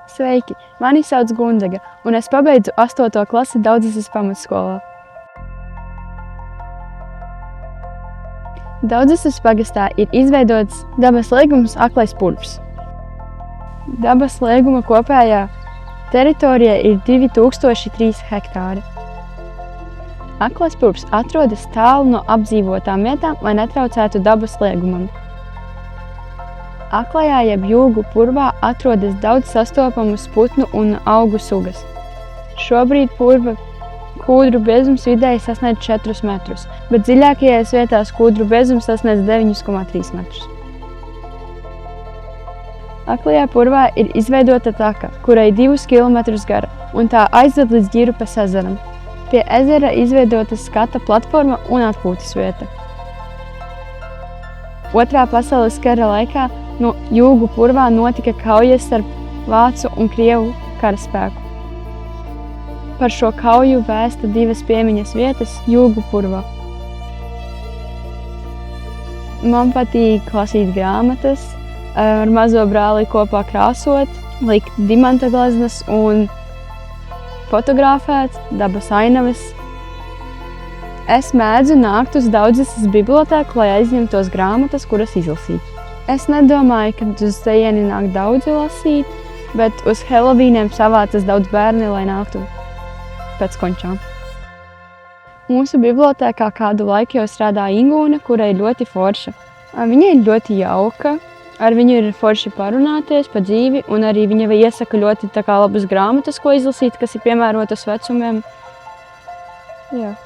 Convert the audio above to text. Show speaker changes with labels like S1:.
S1: Sveiki! Mani sauc Gundaga, un es pabeidzu 8. klasi Daudzes pamatskolā. Daudzes pagastā ir izveidots dabas liegums Aklais purvs. Dabas lieguma kopējā teritorija ir 2003 hektāri. Aklais purvs atrodas tālu no apdzīvotām vietām, lai netraucētu dabas liegumam. Aklajā jeb Jūgu purvā atrodas daudz sastopamas putnu un augu sugas. Šobrīd purva kūdru biezums vidēji sasniedz 4 metrus, bet dziļākajās vietās kūdru biezums sasniedz 9,3 metrus. Aklajā purvā ir izveidota taka, kurai 2 kilometrus gara, un tā aizved līdz Ģirupes ezeram. Pie ezera izveidota skata platforma un atpūtas vieta. Otrā pasaules kara laikā no Jūgu purvā notika kaujas starp Vācu un Krievu karaspēku. Par šo kauju vēsta 2 piemiņas vietas Jūgu purvā. Man patīk lasīt grāmatas, ar mazo brāli kopā krāsot, likt dimanta gleznas un fotografēt dabas ainavas. Es mēdzu nākt uz Daudzes bibliotēku, lai aizņemtos grāmatas, kuras izlasīt. Es nedomāju, ka uz tejieni nāk daudzi lasīt, bet uz Helovīniem savācas daudz bērni, lai nāktu pēc končām. Mūsu bibliotēkā kādu laiku jau strādā Ingūna, kura ir ļoti forša. Viņa ir ļoti jauka, ar viņu ir forši parunāties pa dzīvi, un arī viņa iesaka ļoti labas grāmatas, ko izlasīt, kas ir piemērotas vecumiem. Jā.